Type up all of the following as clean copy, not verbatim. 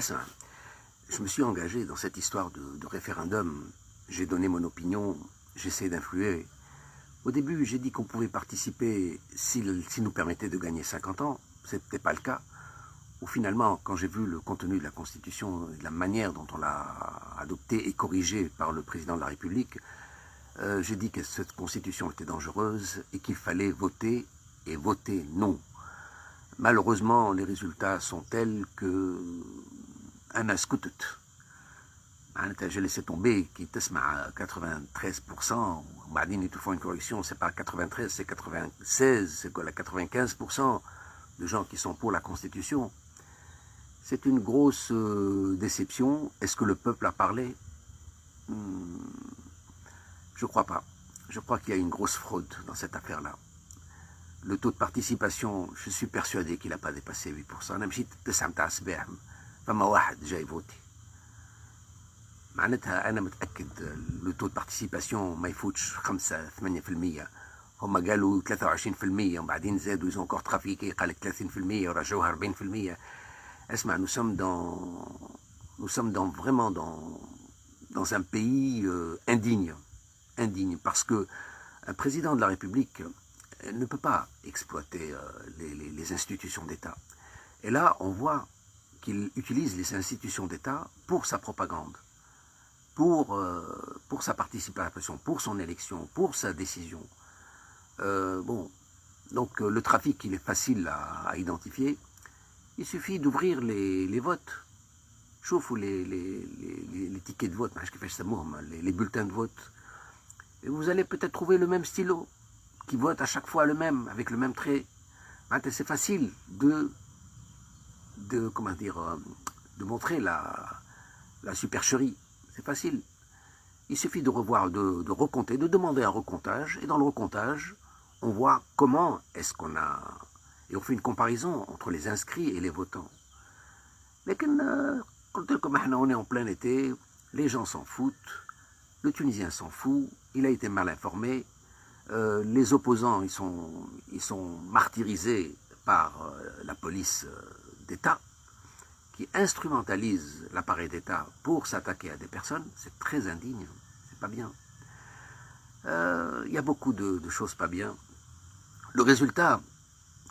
ça, je me suis engagé dans cette histoire de référendum. J'ai donné mon opinion, j'essaie d'influer. Au début, j'ai dit qu'on pouvait participer s'il nous permettait de gagner 50 ans. Ce n'était pas le cas. Ou finalement, quand j'ai vu le contenu de la Constitution et de la manière dont on l'a adoptée et corrigée par le président de la République, j'ai dit que cette Constitution était dangereuse et qu'il fallait voter et voter non. Malheureusement, les résultats sont tels que un ascoutet. J'ai laissé tomber qui était à 93%. Ils te font une correction, c'est pas 93, c'est 96, c'est quoi, la 95% de gens qui sont pour la Constitution. C'est une grosse déception. Est-ce que le peuple a parlé? Je crois pas. Je crois qu'il y a une grosse fraude dans cette affaire-là. Le taux de participation, je suis persuadé qu'il n'a pas dépassé 8%. أنا مشيت 9 متاع الصباح فما واحد جاي فوتي. معناتها أنا متأكد لو تو بارتيسيباسيون ما يفوتش 5-8%. هم قالوا 23% وبعدين زادوا ils ont encore trafiqué قال لك 30% ورجعوها 40%. اسمع, nous sommes vraiment dans un pays indigne parce que un président de la République ne peut pas exploiter les institutions d'État. Et là, on voit qu'il utilise les institutions d'État pour sa propagande, pour sa participation, pour son élection, pour sa décision. Donc le trafic, il est facile à identifier. Il suffit d'ouvrir les votes. Chauffe les tickets de vote, les bulletins de vote. Et vous allez peut-être trouver le même stylo qui vote à chaque fois le même, avec le même trait. C'est facile de montrer la supercherie. C'est facile. Il suffit de revoir, de recompter, de demander un recomptage. Et dans le recomptage, on voit comment est-ce qu'on a... Et on fait une comparaison entre les inscrits et les votants. Mais comme on est en plein été, les gens s'en foutent, le Tunisien s'en fout, il a été mal informé, les opposants ils sont martyrisés par la police d'État qui instrumentalise l'appareil d'État pour s'attaquer à des personnes. C'est très indigne, c'est pas bien. Il y a beaucoup de choses pas bien. Le résultat,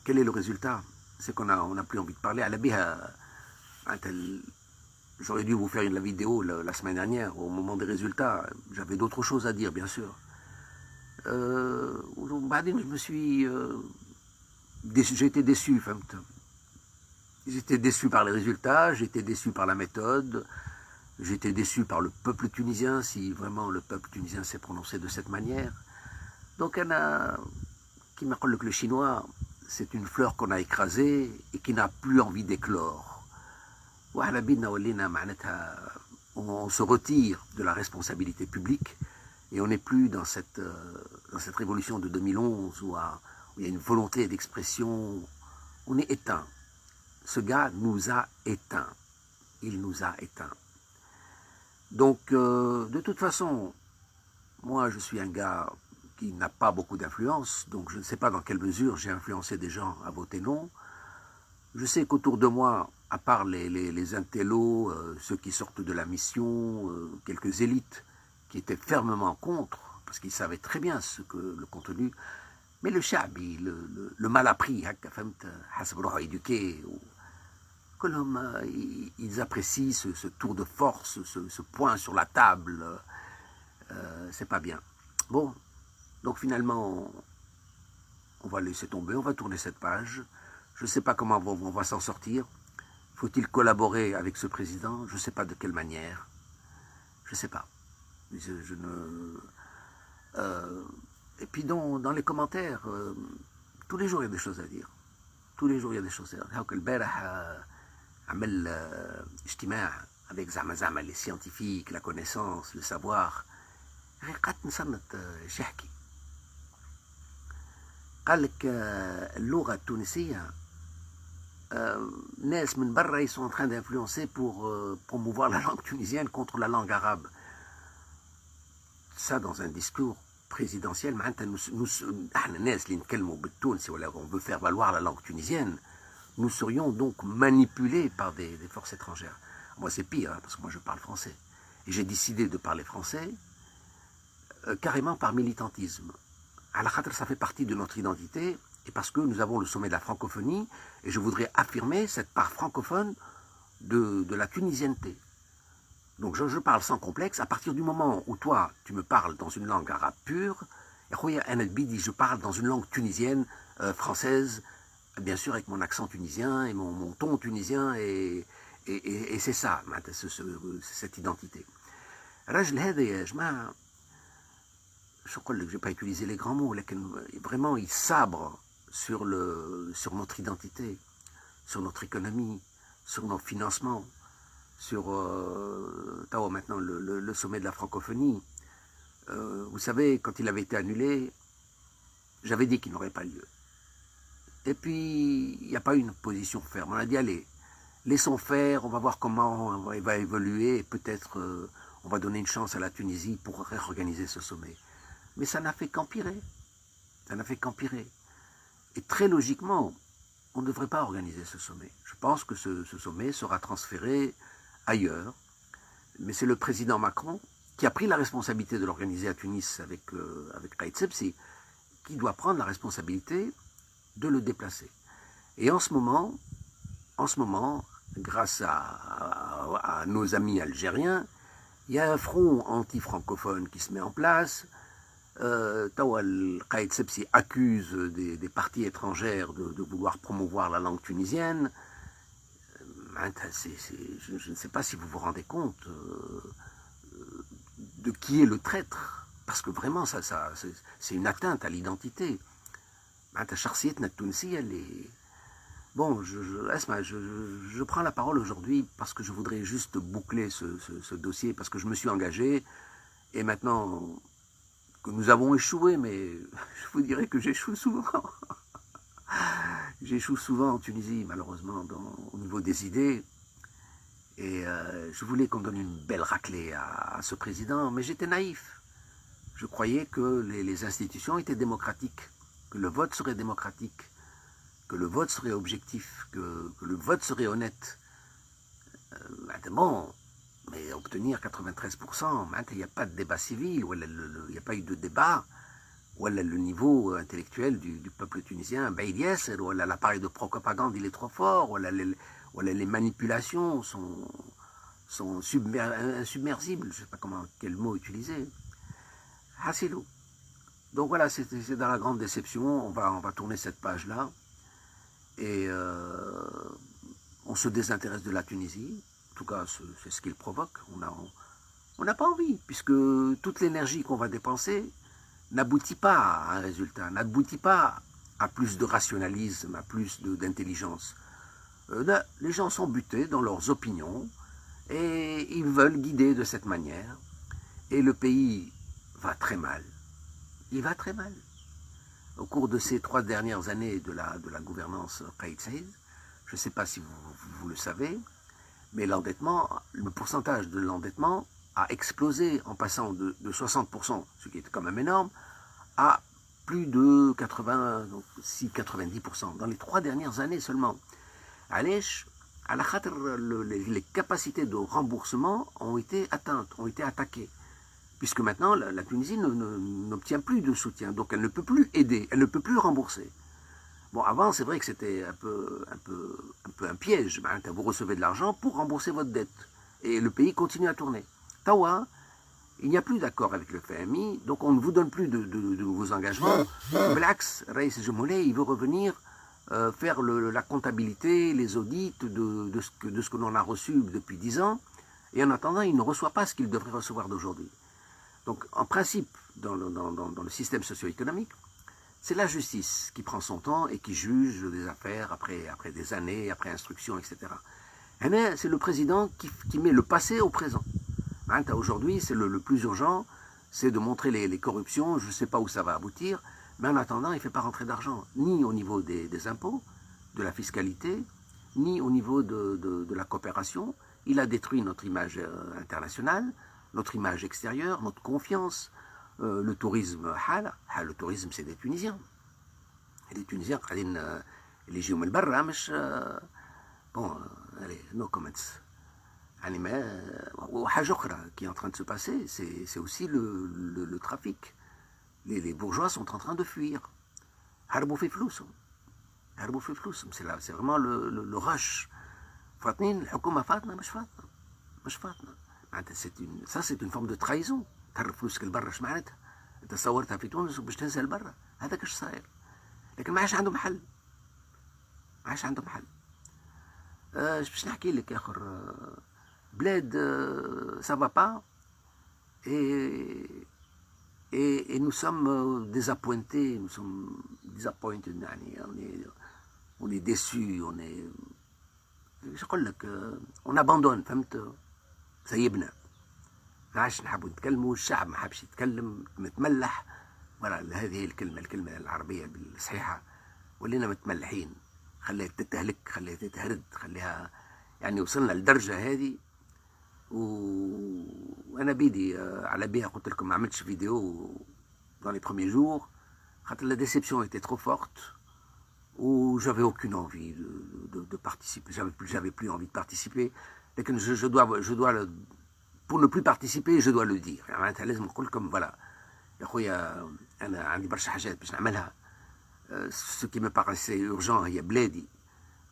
quel est le résultat? C'est qu'on n'a plus envie de parler. J'aurais dû vous faire la vidéo la semaine dernière, au moment des résultats. J'avais d'autres choses à dire, bien sûr. J'ai été déçu. J'étais déçu par les résultats, j'étais déçu par la méthode, j'étais déçu par le peuple tunisien, si vraiment le peuple tunisien s'est prononcé de cette manière. Donc, qui m'a dit que le chinois, c'est une fleur qu'on a écrasée et qui n'a plus envie d'éclore. On se retire de la responsabilité publique et on n'est plus dans cette révolution de 2011 où il y a une volonté d'expression. On est éteint. Ce gars nous a éteints. Il nous a éteints. Donc, de toute façon, moi, je suis un gars qui n'a pas beaucoup d'influence, donc je ne sais pas dans quelle mesure j'ai influencé des gens à voter non. Je sais qu'autour de moi, à part les intellos, ceux qui sortent de la mission, quelques élites qui étaient fermement contre, parce qu'ils savaient très bien le contenu, mais le chabi, le mal appris, éduqué, ils apprécient ce tour de force, ce point sur la table. C'est pas bien. Bon, donc finalement, on va laisser tomber, on va tourner cette page. Je ne sais pas comment on va s'en sortir. Faut-il collaborer avec ce président? Je ne sais pas de quelle manière. Je ne sais pas. Et puis dans les commentaires, tous les jours il y a des choses à dire. Tous les jours il y a des choses à dire. عمل اجتماع avec زعما les scientifiques, la connaissance, le savoir. قعدت نصنت شحكي. قال لك اللغة التونسية ناس من برا ils sont en train d'influencer pour promouvoir la langue tunisienne contre la langue arabe. Ça dans un discours présidentiel, on veut faire valoir la langue tunisienne. Nous serions donc manipulés par des forces étrangères. Moi, c'est pire, hein, parce que moi, je parle français. Et j'ai décidé de parler français carrément par militantisme. À la khatra, ça fait partie de notre identité, et parce que nous avons le sommet de la francophonie, et je voudrais affirmer cette part francophone de la tunisienneté. Donc je parle sans complexe, à partir du moment où toi, tu me parles dans une langue arabe pure, je parle dans une langue tunisienne, française, bien sûr avec mon accent tunisien et mon ton tunisien, et c'est ça, cette identité. الراجل هذا يا جماعة je ne vais pas utiliser les grands mots, vraiment il sabre sur notre identité, sur notre économie, sur nos financements, sur maintenant le sommet de la francophonie. Vous savez, quand il avait été annulé, j'avais dit qu'il n'aurait pas lieu. Et puis, il n'y a pas eu une position ferme. On a dit, allez, laissons faire, on va voir comment il va évoluer, et peut-être on va donner une chance à la Tunisie pour réorganiser ce sommet. Mais ça n'a fait qu'empirer. Ça n'a fait qu'empirer. Et très logiquement, on ne devrait pas organiser ce sommet. Je pense que ce sommet sera transféré ailleurs. Mais c'est le président Macron qui a pris la responsabilité de l'organiser à Tunis avec Raïd Sebsi, qui doit prendre la responsabilité de le déplacer. Et en ce moment, grâce à nos amis algériens, il y a un front anti-francophone qui se met en place. Raïd Sebsi accuse des parties étrangères de vouloir promouvoir la langue tunisienne. Je ne sais pas si vous vous rendez compte de qui est le traître, parce que vraiment, c'est une atteinte à l'identité. Bon, je prends la parole aujourd'hui parce que je voudrais juste boucler ce dossier, parce que je me suis engagé, et maintenant que nous avons échoué, mais je vous dirais que j'échoue souvent. J'échoue souvent en Tunisie, malheureusement, au niveau des idées. Et je voulais qu'on donne une belle raclée à ce président, mais j'étais naïf. Je croyais que les institutions étaient démocratiques, que le vote serait démocratique, que le vote serait objectif, que le vote serait honnête. Bon, mais obtenir 93%, il n'y a pas de débat civil, il n'y a pas eu de débat. Le niveau intellectuel du peuple tunisien, l'appareil de propagande il est trop fort, les manipulations sont insubmersibles, je ne sais pas quel mot utiliser. Hasilou. Donc voilà, c'est dans la grande déception, on va tourner cette page-là, et on se désintéresse de la Tunisie, en tout cas c'est ce qu'il provoque, on n'a pas envie, puisque toute l'énergie qu'on va dépenser n'aboutit pas à un résultat, n'aboutit pas à plus de rationalisme, à plus d'intelligence. Les gens sont butés dans leurs opinions et ils veulent guider de cette manière. Et le pays va très mal. Il va très mal. Au cours de ces 3 dernières années de la gouvernance Raïd Saïd, je ne sais pas si vous le savez, mais le pourcentage de l'endettement a explosé en passant de 60%, ce qui était quand même énorme, à plus de 90% dans les 3 dernières années seulement. Alech, à la khatra, les capacités de remboursement ont été atteintes, ont été attaquées, puisque maintenant la Tunisie n'obtient plus de soutien, donc elle ne peut plus aider, elle ne peut plus rembourser. Bon, avant, c'est vrai que c'était un peu un piège. Vous recevez de l'argent pour rembourser votre dette. Et le pays continue à tourner. Tawa, il n'y a plus d'accord avec le FMI, donc on ne vous donne plus de vos engagements. Blacks, Raïs Jemoulé, il veut revenir faire la comptabilité, les audits de ce que l'on a reçu depuis 10 ans. Et en attendant, il ne reçoit pas ce qu'il devrait recevoir d'aujourd'hui. Donc, en principe, dans le système socio-économique, c'est la justice qui prend son temps et qui juge des affaires après des années, après instruction, etc. Et c'est le président qui met le passé au présent. Aujourd'hui, c'est le plus urgent, c'est de montrer les corruptions, je ne sais pas où ça va aboutir, mais en attendant, il ne fait pas rentrer d'argent, ni au niveau des impôts, de la fiscalité, ni au niveau de la coopération. Il a détruit notre image internationale, notre image extérieure, notre confiance. Le tourisme, le tourisme c'est des Tunisiens. Et les Tunisiens, les géomel barra, bon, allez, no comments. وحاجة أخرى qui est en train de se passer, c'est aussi le trafic. Les bourgeois sont en train de fuir. هربوا في فلوسهم. هربوا في فلوسهم. C'est vraiment le rush. فاطنين الحكومة فاطنة مش فاطنة. مش فاطنة. Ça c'est une forme de trahison. تهرب فلوسك لبرا اش معناتها؟ انت صورتها في تونس وباش تنزل لبرا. هذاك اش صاير. لكن ما عادش عندهم حل. ما عادش عندهم حل. باش نحكي لك يا اخر بلاد ça va pas et nous sommes désappointés, nous sommes disappointed يعني on est déçus, on est ايش اقول لك on abandonne فهمت سيبنا ما عادش نحبوا نتكلموا الشعب ما حبش يتكلم متملح ولا هذه هي الكلمة العربية الصحيحة ولينا متملحين خليها تتهلك خليها تتهرد خليها يعني وصلنا لدرجة هذه وانا بيدي على بها قلت لكم ما عملتش فيديو dans les premiers jours خاطر la déception était trop forte où j'avais aucune envie de participer j'avais plus envie de participer لكن je dois pour ne plus participer je dois le dire معناتها لازم نقول لكم فوالا يا خويا انا عندي برشا حاجات باش نعملها ce qui me paraissait urgent هي بلادي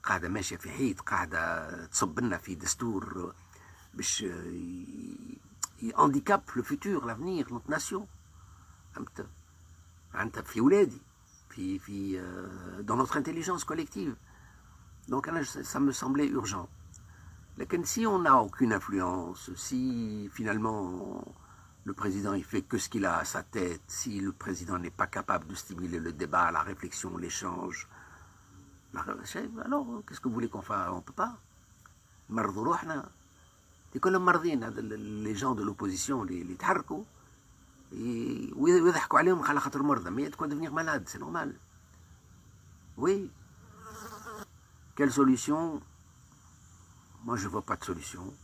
قاعده ماشيه في حيط قاعده تصب لنا في دستور باش يهانديكاب لو فيتور لافنير نوت ناسيون فهمت معناتها في ولادي في dans notre intelligence collective donc ça me semblait urgent لكن si on n'a aucune influence si finalement le président il fait que ce qu'il a à sa tête si le président n'est pas capable de stimuler le débat la réflexion l'échange alors qu'est-ce que vous voulez qu'on fasse on peut pas مرضوا روحنا كلهم مرضين هذا les gens de l'opposition اللي يتحركوا ويضحكوا عليهم على خاطر مرضى mais de quoi devenir malade c'est normal oui quelle solution moi je vois pas de solution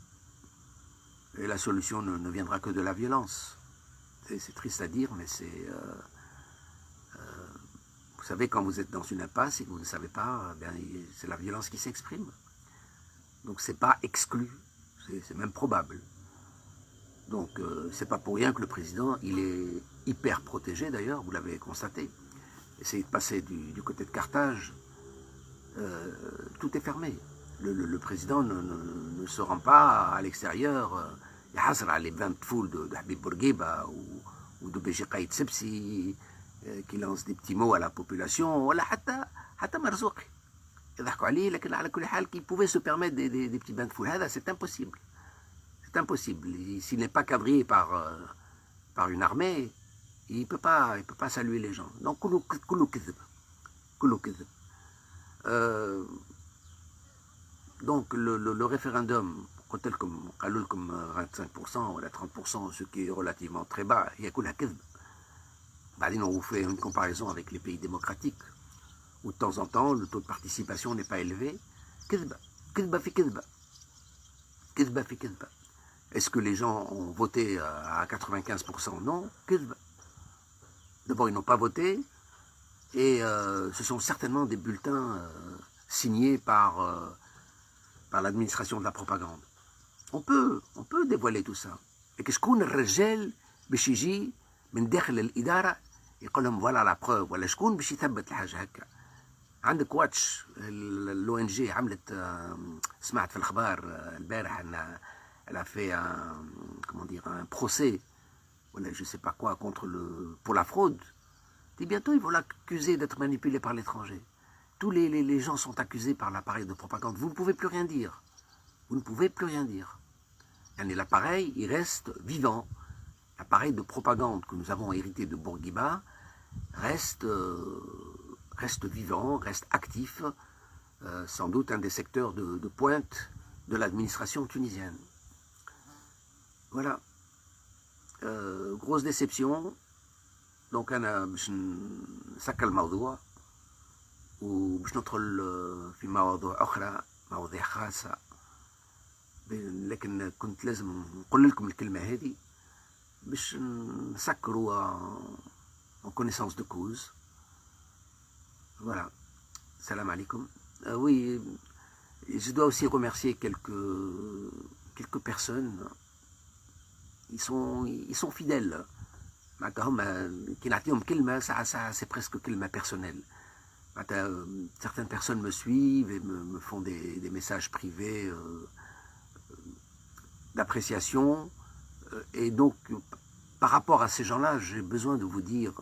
et la solution ne viendra que de la violence c'est triste à dire mais c'est vous savez quand vous êtes dans une impasse et que vous ne savez pas c'est la violence qui s'exprime donc c'est pas exclu c'est même probable. Donc c'est pas pour rien que le président, il est hyper protégé d'ailleurs, vous l'avez constaté. Essayez de passer du côté de Carthage, tout est fermé. Le président ne se rend pas à l'extérieur. Il y a les 20 foules de Habib Bourguiba ou de Béji Qaïd Sebsi qui lancent des petits mots à la population. Voilà, حتى مرزوقي. Qui pouvait se permettre des petits bains de foule. C'est impossible. C'est impossible. S'il n'est pas quadrillé par une armée, il ne peut pas saluer les gens. Donc, donc le référendum, comme 25% ou 30%, ce qui est relativement très bas, il y a que la kizb. On vous fait une comparaison avec les pays démocratiques. Où de temps en temps, le taux de participation n'est pas élevé. Est-ce que les gens ont voté à 95%? Non. D'abord, ils n'ont pas voté, et ce sont certainement des bulletins signés par l'administration de la propagande. On peut dévoiler tout ça. Et que شكون الرجال باش يجي من داخل الإدارة يقول لهم voilà la preuve ولا شكون باش يثبت الحاجة هكا. عندك واتش لو ان جي عملت سمعت في الاخبار البارح ان elle a fait un procès ولا je sais pas quoi contre pour la fraude. Et bientôt ils vont l'accuser d'être manipulé par l'étranger. Tous les gens sont accusés par l'appareil de propagande. Vous ne pouvez plus rien dire. Vous ne pouvez plus rien dire. Et l'appareil, il reste vivant. L'appareil de propagande que nous avons hérité de Bourguiba reste vivant, reste actif, sans doute un des secteurs de pointe de l'administration tunisienne. Voilà. Grosse déception. Donc أنا باش نسكر الموضوع وباش ندخل في مواضيع أخرى مواضيع خاصة لكن كنت لازم نقول لكم الكلمة هذه باش نسكروا en connaissance de cause. Voilà. Salam alaikum. Oui, je dois aussi remercier quelques quelques personnes, ils sont fidèles. C'est presque كلمة personnelle. Certaines personnes me suivent et me font des messages privés d'appréciation. Et donc, par rapport à ces gens-là, j'ai besoin de vous dire,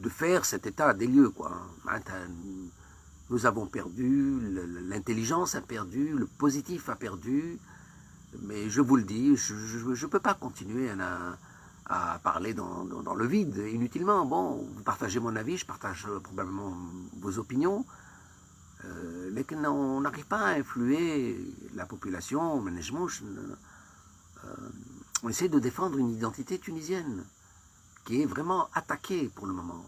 de faire cet état des lieux, quoi. Nous avons perdu, l'intelligence a perdu, le positif a perdu, mais je vous le dis, je ne peux pas continuer à parler dans le vide, inutilement. Bon, vous partagez mon avis, je partage probablement vos opinions, mais on n'arrive pas à influer la population, on essaie de défendre une identité tunisienne qui est vraiment attaquée pour le moment.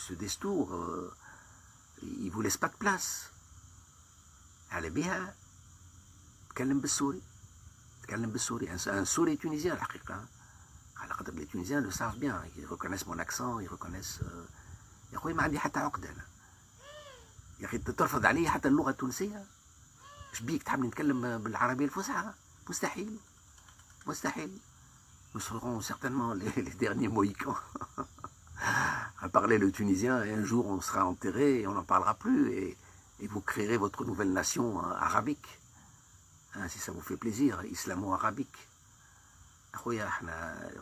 Ce destour, il ne vous laisse pas de place. Allez bien, تكلم بالسوري. Un Souri tunisien, les Tunisiens le savent bien, ils reconnaissent mon accent, ils reconnaissent. يا أخوي ما عندي حتى عقدة أنا. يا أخي ترفض علي حتى اللغة التونسية؟ إيش بيك تحب نتكلم بالعربية الفصحى؟ مستحيل. مستحيل. Nous serons certainement les derniers Mohicans à parler le tunisien, et un jour on sera enterré et on n'en parlera plus, et vous créerez votre nouvelle nation arabique, hein, si ça vous fait plaisir, islamo-arabique.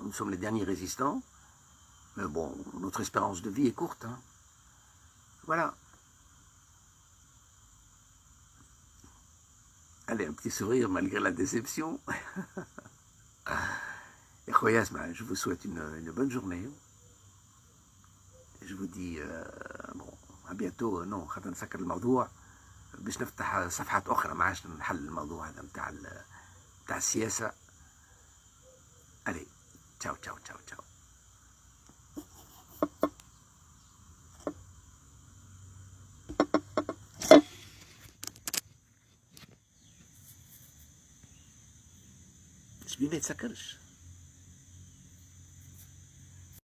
Nous sommes les derniers résistants, mais bon, notre espérance de vie est courte. Hein. Voilà. Allez, un petit sourire malgré la déception. Je vous souhaite une bonne journée. Je vous dis bon, à bientôt. Non, خلينا نسكر الموضوع باش نفتح صفحات أخرى، ما عادش نحل الموضوع هذا بتاع السياسة. Allez, ciao, ciao, ciao, ciao. مش بيه ما يتسكرش.